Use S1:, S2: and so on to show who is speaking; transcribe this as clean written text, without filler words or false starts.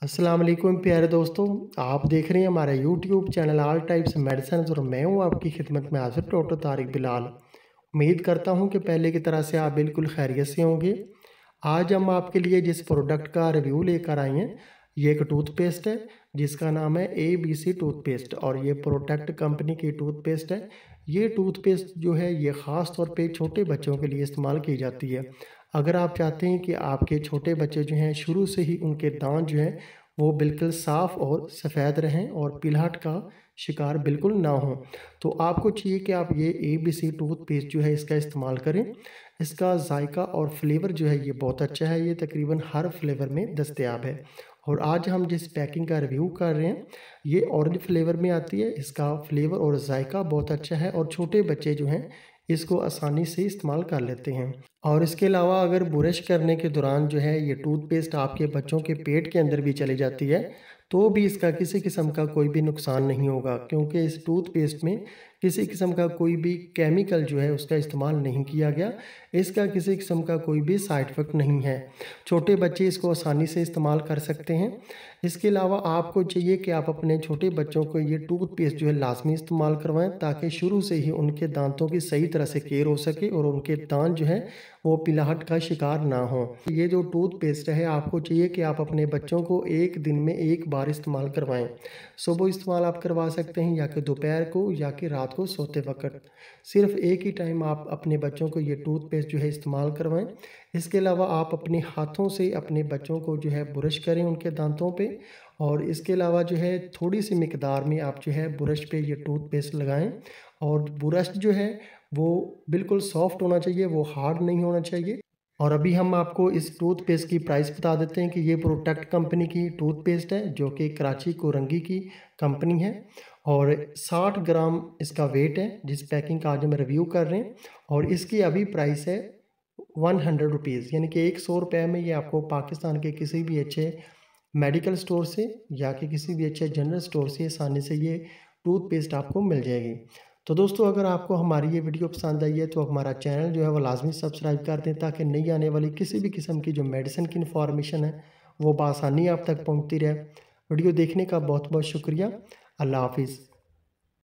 S1: अस्सलाम वालेकुम प्यारे दोस्तों, आप देख रहे हैं हमारा YouTube channel all types medicine और मैं हूं आपकी खिदमत में हाजिर डॉक्टर तारिक बिलाल। उम्मीद करता हूं कि पहले की तरह से आप बिल्कुल खैरियत से होंगे। आज हम आपके लिए जिस प्रोडक्ट का रिव्यू लेकर आए हैं, ये एक टूथपेस्ट है जिसका नाम है ABC टूथपेस्ट और ये प्रोडक्ट कंपनी की टूथपेस्ट है। ये टूथपेस्ट जो है ये ख़ास तौर पे छोटे बच्चों के लिए इस्तेमाल की जाती है। अगर आप चाहते हैं कि आपके छोटे बच्चे जो हैं शुरू से ही उनके दांत जो हैं वो बिल्कुल साफ़ और सफ़ेद रहें और पिलहट का शिकार बिल्कुल ना हो, तो आपको चाहिए कि आप ये ABC टूथपेस्ट जो है इसका इस्तेमाल करें। इसका जायका और फ्लेवर जो है ये बहुत अच्छा है, ये तकरीबन हर फ्लेवर में दस्तयाब है। और आज हम जिस पैकिंग का रिव्यू कर रहे हैं ये ऑरेंज फ्लेवर में आती है। इसका फ्लेवर और जायका बहुत अच्छा है और छोटे बच्चे जो हैं इसको आसानी से इस्तेमाल कर लेते हैं। और इसके अलावा अगर ब्रश करने के दौरान जो है ये टूथपेस्ट आपके बच्चों के पेट के अंदर भी चली जाती है तो भी इसका किसी किस्म का कोई भी नुकसान नहीं होगा, क्योंकि इस टूथपेस्ट में किसी किस्म का कोई भी केमिकल जो है उसका इस्तेमाल नहीं किया गया। इसका किसी किस्म का कोई भी साइड इफ़ेक्ट नहीं है। छोटे बच्चे इसको आसानी से इस्तेमाल कर सकते हैं। इसके अलावा आपको चाहिए कि आप अपने छोटे बच्चों को ये टूथपेस्ट जो है लाजमी इस्तेमाल करवाएं, ताकि शुरू से ही उनके दांतों की सही तरह से केयर हो सके और उनके दांत जो है वो पिलाहट का शिकार ना हो। ये जो टूथपेस्ट है आपको चाहिए कि आप अपने बच्चों को एक दिन में एक बार इस्तेमाल करवाएं। सुबह इस्तेमाल आप करवा सकते हैं या कि दोपहर को या कि रात को सोते वक्त। सिर्फ एक ही टाइम आप अपने बच्चों को ये टूथपेस्ट जो है इस्तेमाल करवाएं। इसके अलावा आप अपने हाथों से अपने बच्चों को जो है ब्रश करें उनके दांतों पे, और इसके अलावा जो है थोड़ी सी मिकदार में आप जो है ब्रश पे ये टूथपेस्ट लगाएं। और ब्रश जो है वो बिल्कुल सॉफ्ट होना चाहिए, वो हार्ड नहीं होना चाहिए। और अभी हम आपको इस टूथपेस्ट की प्राइस बता देते हैं कि ये प्रोडक्ट कंपनी की टूथपेस्ट है जो कि कराची कोरंगी की कंपनी है और 60 ग्राम इसका वेट है जिस पैकिंग का आज हम रिव्यू कर रहे हैं। और इसकी अभी प्राइस है 100 रुपीज़, यानी कि 100 रुपये में ये आपको पाकिस्तान के किसी भी अच्छे मेडिकल स्टोर से या कि किसी भी अच्छे जनरल स्टोर से आसानी से ये टूथपेस्ट आपको मिल जाएगी। तो दोस्तों, अगर आपको हमारी ये वीडियो पसंद आई है तो हमारा चैनल जो है वो लाजमी सब्सक्राइब कर दें, ताकि नई आने वाली किसी भी किस्म की जो मेडिसिन की इन्फॉर्मेशन है वो बआसानी आप तक पहुँचती रहे। वीडियो देखने का बहुत बहुत शुक्रिया। अल्लाह हाफिज़।